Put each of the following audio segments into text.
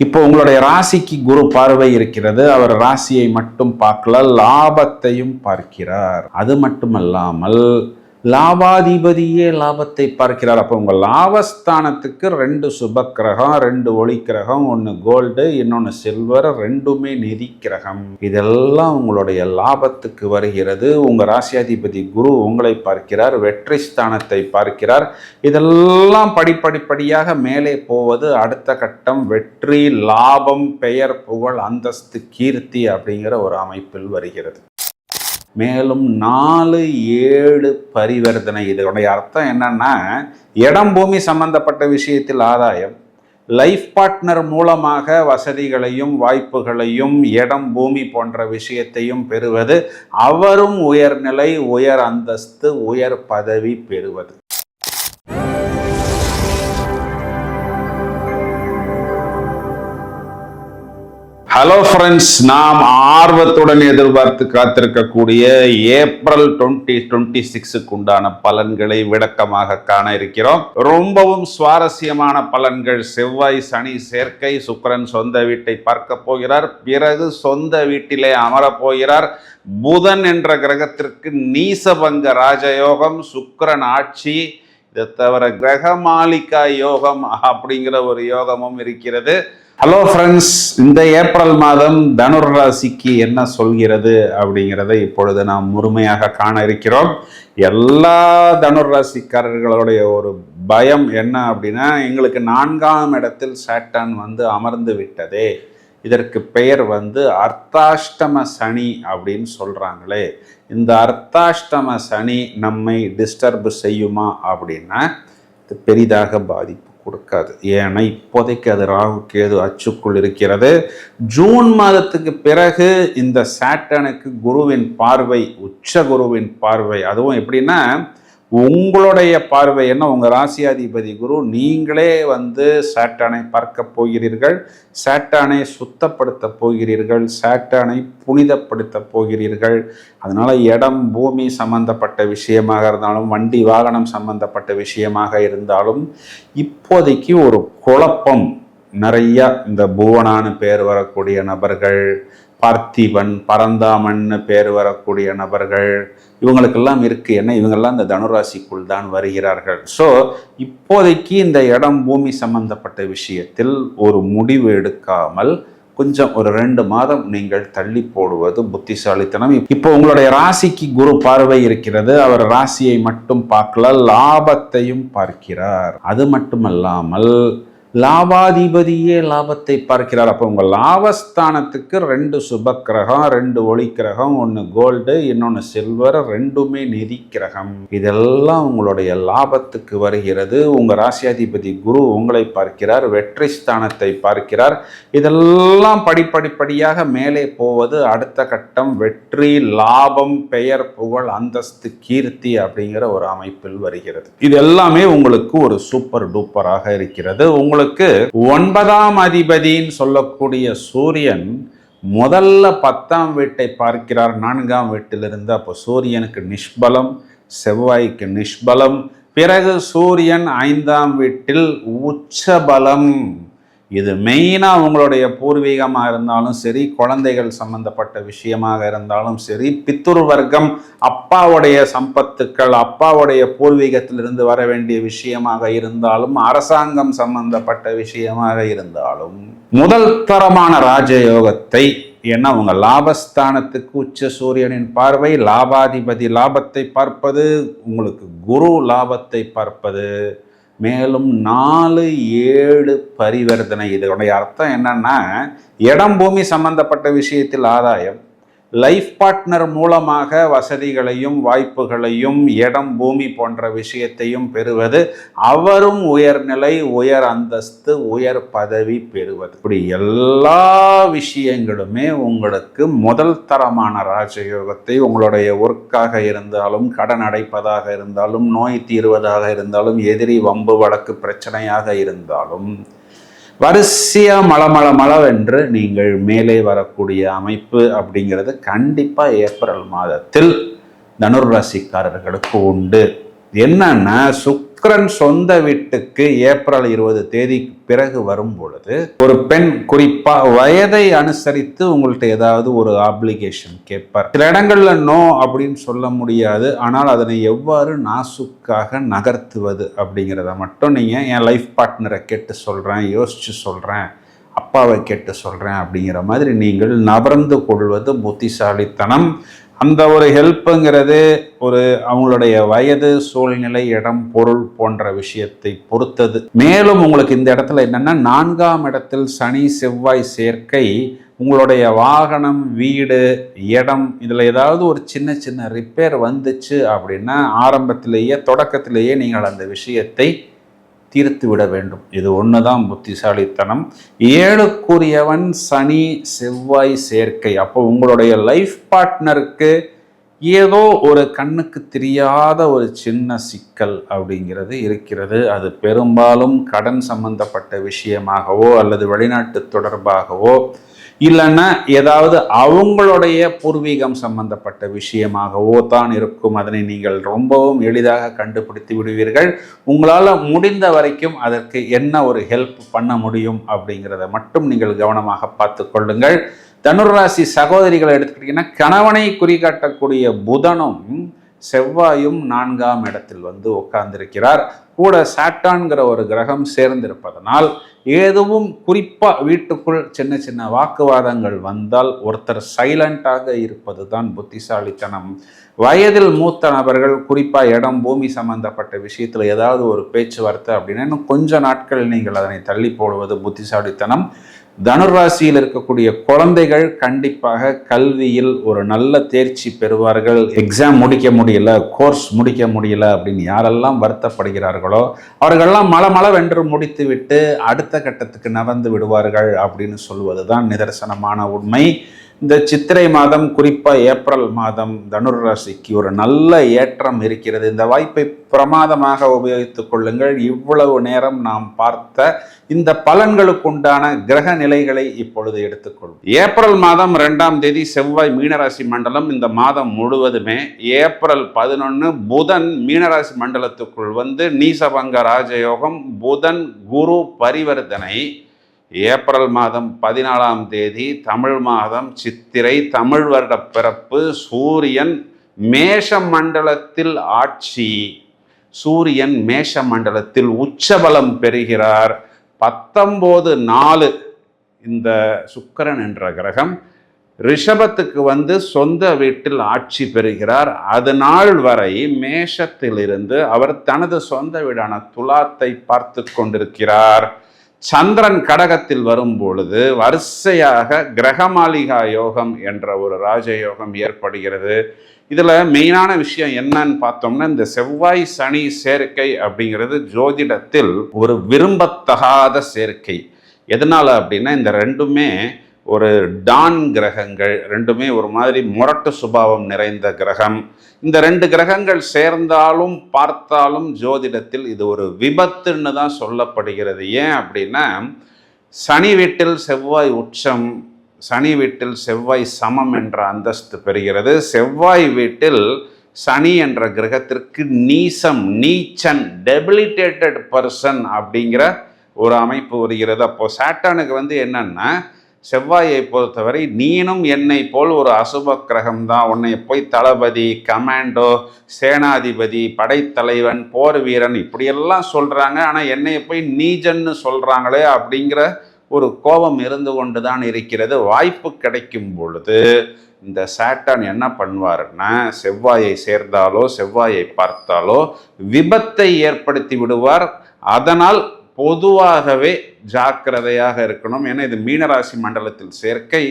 இப்போ உங்களுடைய ராசிக்கு குரு பார்வை இருக்கிறது. அவர் ராசியை மட்டும் பார்க்கல, லாபத்தையும் பார்க்கிறார். அது மட்டுமல்லாமல் லாபாதிபதியே லாபத்தை பார்க்கிறார். அப்போ உங்கள் லாபஸ்தானத்துக்கு 2 சுப கிரகம், 2 ஒளி கிரகம், 1 கோல்டு, இன்னொன்று சில்வர், 2மே நிதி கிரகம். இதெல்லாம் உங்களுடைய லாபத்துக்கு வருகிறது. உங்கள் ராசியாதிபதி குரு உங்களை பார்க்கிறார், வெற்றி ஸ்தானத்தை பார்க்கிறார். இதெல்லாம் படிப்படியாக மேலே போவது அடுத்த கட்டம் வெற்றி, லாபம், பெயர், புகழ், அந்தஸ்து, கீர்த்தி அப்படிங்கிற ஒரு அமைப்பில் வருகிறது. மேலும் 4-7 பரிவர்த்தனை. இதனுடைய அர்த்தம் என்னன்னா, இடம் பூமி சம்பந்தப்பட்ட விஷயத்தில் ஆதாயம், லைஃப் பார்ட்னர் மூலமாக வசதிகளையும் வாய்ப்புகளையும் இடம் பூமி போன்ற விஷயத்தையும் பெறுவது, அவரும் உயர்நிலை, உயர் அந்தஸ்து, உயர் பதவி பெறுவது. ஹலோ ஃப்ரெண்ட்ஸ், நாம் ஆர்வத்துடன் எதிர்பார்த்து காத்திருக்கக்கூடிய ஏப்ரல் 2026க்கு உண்டான பலன்களை விளக்கமாக காண இருக்கிறோம். ரொம்பவும் சுவாரஸ்யமான பலன்கள். செவ்வாய் சனி சேர்க்கை, சுக்கிரன் சொந்த வீட்டை பார்க்க போகிறார், பிறகு சொந்த வீட்டிலே அமரப் போகிறார். புதன் என்ற கிரகத்திற்கு நீசபங்க ராஜயோகம், சுக்கிரன் ஆட்சி, இதை தவிர கிரகமாலிகா யோகம் அப்படிங்கிற ஒரு யோகமும் இருக்கிறது. ஹலோ ஃப்ரெண்ட்ஸ், இந்த ஏப்ரல் மாதம் தனுர் ராசிக்கு என்ன சொல்கிறது அப்படிங்கிறத இப்பொழுது நாம் முழுமையாக காண இருக்கிறோம். எல்லா தனுர் ராசிக்காரர்களுடைய ஒரு பயம் என்ன அப்படின்னா, எங்களுக்கு 4ஆம் இடத்தில் சாட்டர்ன் அமர்ந்து விட்டதே, இதற்கு பெயர் அர்த்தாஷ்டம சனி அப்படின்னு சொல்கிறாங்களே, இந்த அர்த்தாஷ்டம சனி நம்மை டிஸ்டர்ப் செய்யுமா அப்படின்னா இது பெரிதாக பாதிப்பு கொடுக்காது. ஏன்னா இப்போதைக்கு அது ராகு கேது அச்சுக்குள் இருக்கிறது. ஜூன் மாதத்துக்கு பிறகு இந்த சாட்டனுக்கு குருவின் பார்வை, உச்ச குருவின் பார்வை, அதுவும் எப்படின்னா உங்களுடைய பார்வை என்ன, உங்கள் ராசியாதிபதி குரு, நீங்களே சாட்டனை பார்க்க போகிறீர்கள், சாட்டனை சுத்தப்படுத்த போகிறீர்கள், சாட்டனை புனிதப்படுத்த போகிறீர்கள். அதனால இடம் பூமி சம்பந்தப்பட்ட விஷயமாக இருந்தாலும், வண்டி வாகனம் சம்பந்தப்பட்ட விஷயமாக இருந்தாலும் இப்போதைக்கு ஒரு குழப்பம் நிறைய. இந்த புவனான்னு பேர் வரக்கூடிய நபர்கள், பார்த்திபன், பரந்தாமன்னு பேர் வரக்கூடிய நபர்கள், இவங்களுக்கெல்லாம் இருக்கு. ஏன்னா இவங்கெல்லாம் இந்த தனுராசிக்குள் தான் வருகிறார்கள். ஸோ இப்போதைக்கு இந்த இடம் பூமி சம்பந்தப்பட்ட விஷயத்தில் ஒரு முடிவு எடுக்காமல் கொஞ்சம் ஒரு 2 மாதம் நீங்கள் தள்ளி போடுவது புத்திசாலித்தனம். இப்போ உங்களுடைய ராசிக்கு குரு பார்வை இருக்கிறது. அவர் ராசியை மட்டும் பார்க்கல, லாபத்தையும் பார்க்கிறார். அது மட்டுமல்லாமல் லாபாதிபதியே லாபத்தை பார்க்கிறார். அப்போ உங்கள் லாபஸ்தானத்துக்கு 2 சுப கிரகம், 2 ஒளி கிரகம், 1 கோல்டு, இன்னொன்று சில்வர், 2மே நிதி கிரகம். இதெல்லாம் உங்களுடைய லாபத்துக்கு வருகிறது. உங்கள் ராசியாதிபதி குரு உங்களை பார்க்கிறார், வெற்றி ஸ்தானத்தை பார்க்கிறார். இதெல்லாம் படிப்படியாக மேலே போவது அடுத்த கட்டம் வெற்றி, லாபம், பெயர், புகழ், அந்தஸ்து, கீர்த்தி அப்படிங்கிற ஒரு அமைப்பில் வருகிறது. இது எல்லாமே உங்களுக்கு ஒரு சூப்பர் டூப்பராக இருக்கிறது. உங்களுக்கு 9ஆம் அதிபதின்னு சொல்லக்கூடிய சூரியன் முதல்ல 10ஆம் வீட்டை பார்க்கிறார், 4ஆம் வீட்டிலிருந்து. அப்போ சூரியனுக்கு நிஷ்பலம், செவ்வாய்க்கு நிஷ்பலம். பிறகு சூரியன் 5ஆம் வீட்டில் உச்சபலம். இது மெயினாக உங்களுடைய பூர்வீகமாக இருந்தாலும் சரி, குழந்தைகள் சம்பந்தப்பட்ட விஷயமாக இருந்தாலும் சரி, பித்துரு வர்க்கம், அப்பாவுடைய சம்பத்துக்கள், அப்பாவுடைய பூர்வீகத்திலிருந்து வர வேண்டிய விஷயமாக இருந்தாலும், அரசாங்கம் சம்பந்தப்பட்ட விஷயமாக இருந்தாலும், முதல் தரமான ராஜயோகத்தை, ஏன்னா உங்கள் லாபஸ்தானத்துக்கு உச்ச சூரியனின் பார்வை, லாபாதிபதி லாபத்தை பார்ப்பது, உங்களுக்கு குரு லாபத்தை பார்ப்பது, மேலும் 4-7 பரிவர்த்தனை. இதனுடைய அர்த்தம் என்னன்னா, இடம் பூமி சம்பந்தப்பட்ட விஷயத்தில் ஆதாயம், லைஃப் பார்ட்னர் மூலமாக வசதிகளையும் வாய்ப்புகளையும் இடம் பூமி போன்ற விஷயத்தையும் பெறுவது, அவரும் உயர்நிலை, உயர் அந்தஸ்து, உயர் பதவி பெறுவது. இப்படி எல்லா விஷயங்களுமே உங்களுக்கு முதல் தரமான ராஜயோகத்தை, உங்களுடைய ஒர்க்காக இருந்தாலும், கடன் அடைப்பதாக இருந்தாலும், நோய் தீர்வதாக இருந்தாலும், எதிரி வம்பு வழக்கு பிரச்சனையாக இருந்தாலும், வரிசையா மளமளவென்று நீங்கள் மேலே வரக்கூடிய அமைப்பு அப்படிங்கிறது கண்டிப்பாக ஏப்ரல் மாதத்தில் தனுர் ராசிக்காரர்களுக்கு உண்டு. என்னன்னா, சுக்கிரன் சொந்த வீட்டுக்கு ஏப்ரல் 20 தேதிக்கு பிறகு வரும் பொழுது ஒரு பெண் குறிப்பா வயதை அனுசரித்து உங்கள்கிட்ட ஏதாவது ஒரு ஆப்ளிகேஷன் கேட்பார். சில இடங்கள்ல நோ அப்படின்னு சொல்ல முடியாது, ஆனால் அதனை எவ்வாறு நாசுக்காக நகர்த்துவது அப்படிங்கிறத மட்டும் நீங்க என் லைஃப் பார்ட்னரை கேட்டு சொல்றேன், யோசிச்சு சொல்றேன், அப்பாவை கேட்டு சொல்றேன் அப்படிங்கிற மாதிரி நீங்கள் நபர்ந்து கொள்வது புத்திசாலித்தனம். அந்த ஒரு ஹெல்ப்புங்கிறது ஒரு அவங்களுடைய வயது, சூழ்நிலை, இடம், பொருள் போன்ற விஷயத்தை பொறுத்தது. மேலும் உங்களுக்கு இந்த இடத்துல என்னன்னா 4ஆம் இடத்தில் சனி செவ்வாய் சேர்க்கை உங்களுடைய வாகனம், வீடு, இடம் இதில் ஏதாவது ஒரு சின்ன சின்ன ரிப்பேர் வந்துச்சு அப்படின்னா ஆரம்பத்திலேயே தொடக்கத்திலேயே நீங்கள் அந்த விஷயத்தை தீர்த்து விட வேண்டும். இது ஒண்ணுதான் புத்திசாலித்தனம். 7க்குரியவன் சனி செவ்வாய் சேர்க்கை. அப்போ உங்களுடைய லைஃப் பார்ட்னருக்கு ஏதோ ஒரு கண்ணுக்கு தெரியாத ஒரு சின்ன சிக்கல் அப்படிங்கிறது இருக்கிறது. அது பெரும்பாலும் கடன் சம்பந்தப்பட்ட விஷயமாகவோ அல்லது வெளிநாட்டு தொடர்பாகவோ இல்லைன்னா ஏதாவது அவங்களுடைய பூர்வீகம் சம்பந்தப்பட்ட விஷயமாகவோ தான் இருக்கும். அதனை நீங்கள் ரொம்பவும் எளிதாக கண்டுபிடித்து விடுவீர்கள். உங்களால் முடிந்த வரைக்கும் அதற்கு என்ன ஒரு ஹெல்ப் பண்ண முடியும் அப்படிங்கிறத மட்டும் நீங்கள் கவனமாக பார்த்து கொள்ளுங்கள். தனுராசி சகோதரிகளை எடுத்துக்கிட்டீங்கன்னா கணவனை குறிகாட்டக்கூடிய புதனும் செவ்வாயும் 4ஆம் இடத்தில் வந்து உட்கார்ந்திருக்கிறார். கூட சாட்டான்கிற ஒரு கிரகம் சேர்ந்திருப்பதனால் எதுவும் குறிப்பா வீட்டுக்குள் சின்ன சின்ன வாக்குவாதங்கள் வந்தால் ஒருத்தர் சைலண்டாக இருப்பது தான் புத்திசாலித்தனம். வயதில் மூத்த நபர்கள் குறிப்பா இடம், பூமி சம்பந்தப்பட்ட விஷயத்துல ஏதாவது ஒரு பேச்சுவார்த்தை அப்படின்னா இன்னும் கொஞ்ச நாட்கள் நீங்கள் அதனை தள்ளி போடுவது புத்திசாலித்தனம். தனுராசியில் இருக்கக்கூடிய குழந்தைகள் கண்டிப்பாக கல்வியில் ஒரு நல்ல தேர்ச்சி பெறுவார்கள். எக்ஸாம் முடிக்க முடியல, கோர்ஸ் முடிக்க முடியல அப்படின்னு யாரெல்லாம் வருத்தப்படுகிறார்களோ அவர்களெல்லாம் மளமளவென்று முடித்து விட்டு அடுத்த கட்டத்துக்கு நகர்ந்து விடுவார்கள் அப்படின்னு சொல்வதுதான் நிதர்சனமான உண்மை. இந்த சித்திரை மாதம் குறிப்பாக ஏப்ரல் மாதம் தனுர் ராசிக்கு ஒரு நல்ல ஏற்றம் இருக்கிறது. இந்த வாய்ப்பை பிரமாதமாக உபயோகித்துக் கொள்ளுங்கள். இவ்வளவு நேரம் நாம் பார்த்த இந்த பலன்களுக்குண்டான கிரக நிலைகளை இப்பொழுது எடுத்துக்கொள்வோம். ஏப்ரல் மாதம் 2ஆம் தேதி செவ்வாய் மீனராசி மண்டலம். இந்த மாதம் முழுவதுமே ஏப்ரல் 11 புதன் மீனராசி மண்டலத்துக்குள் வந்து நீசபங்க ராஜயோகம், புதன் குரு பரிவர்த்தனை. ஏப்ரல் மாதம் 14ஆம் தேதி தமிழ் மாதம் சித்திரை, தமிழ் வருட பிறப்பு. சூரியன் மேஷ மண்டலத்தில் ஆட்சி, சூரியன் மேஷ மண்டலத்தில் உச்சபலம் பெறுகிறார். 19/4 இந்த சுக்கிரன் என்ற கிரகம் ரிஷபத்துக்கு வந்து சொந்த வீட்டில் ஆட்சி பெறுகிறார். அது நாள் வரை மேஷத்திலிருந்து அவர் தனது சொந்த வீடான துலாத்தை பார்த்து கொண்டிருக்கிறார். சந்திரன் கடகத்தில் வரும் பொழுது வரிசையாக கிரகமாளிகா யோகம் என்ற ஒரு ராஜயோகம் ஏற்படுகிறது. இதுல மெயினான விஷயம் என்னன்னு பார்த்தோம்னா இந்த செவ்வாய் சனி சேர்க்கை அப்படிங்கிறது ஜோதிடத்தில் ஒரு விரும்பத்தகாத சேர்க்கை. எதனால அப்படின்னா இந்த ரெண்டுமே ஒரு டான் கிரகங்கள், ரெண்டுமே ஒரு மாதிரி முரட்டு சுபாவம் நிறைந்த கிரகம். இந்த 2 கிரகங்கள் சேர்ந்தாலும் பார்த்தாலும் ஜோதிடத்தில் இது ஒரு விபத்துன்னு தான் சொல்லப்படுகிறது. ஏன் அப்படின்னா சனி வீட்டில் செவ்வாய் உச்சம், சனி வீட்டில் செவ்வாய் சமம் என்ற அந்தஸ்து பெறுகிறது. செவ்வாய் வீட்டில் சனி என்ற கிரகத்திற்கு நீசம், நீச்சன், டெபிலிட்டேட்டட் பர்சன் அப்படிங்கிற ஒரு அமைப்பு வருகிறது. அப்போ சாட்டானுக்கு வந்து என்னன்னா செவ்வாயை பொறுத்தவரை நீனும் என்னை போல் ஒரு அசுப கிரகம் தான், உன்னை போய் தளபதி, கமாண்டோ, சேனாதிபதி, படைத்தலைவன், போர் வீரன் இப்படியெல்லாம் சொல்றாங்க, ஆனால் என்னை போய் நீஜன்னு சொல்றாங்களே அப்படிங்கிற ஒரு கோபம் இருந்து கொண்டு தான் இருக்கிறது. வாய்ப்பு கிடைக்கும் பொழுது இந்த சாட்டான் என்ன பண்ணுவாருன்னா செவ்வாயை சேர்ந்தாலோ செவ்வாயை பார்த்தாலோ விபத்தை ஏற்படுத்தி விடுவார். அதனால் பொதுவாகவே ஜாக்கிரதையாக இருக்கணும். ஏன்னா இது மீனராசி மண்டலத்தில் சேர்க்கை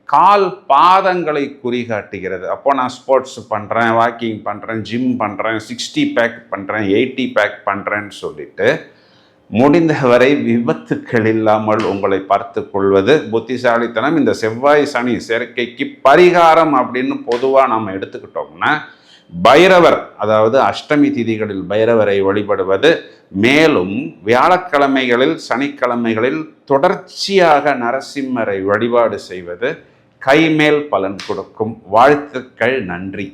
கால் பாதங்களை குறிகாட்டுகிறது. அப்போ நான் ஸ்போர்ட்ஸ் பண்ணுறேன், வாக்கிங் பண்ணுறேன், ஜிம் பண்ணுறேன், 60 பேக் பண்ணுறேன், 80 பேக் பண்ணுறேன்னு சொல்லிட்டு முடிந்தவரை விபத்துக்கள் இல்லாமல் உங்களை பார்த்து கொள்வது புத்திசாலித்தனம். இந்த செவ்வாய் சனி சேர்க்கைக்கு பரிகாரம் அப்படின்னு பொதுவாக நம்ம எடுத்துக்கிட்டோம்னா பைரவர், அதாவது அஷ்டமி திதிகளில் பைரவரை வழிபடுவது, மேலும் வியாழக்கிழமைகளில் சனிக்கிழமைகளில் தொடர்ச்சியாக நரசிம்மரை வழிபாடு செய்வது கைமேல் பலன் கொடுக்கும். வாழ்த்துக்கள், நன்றி.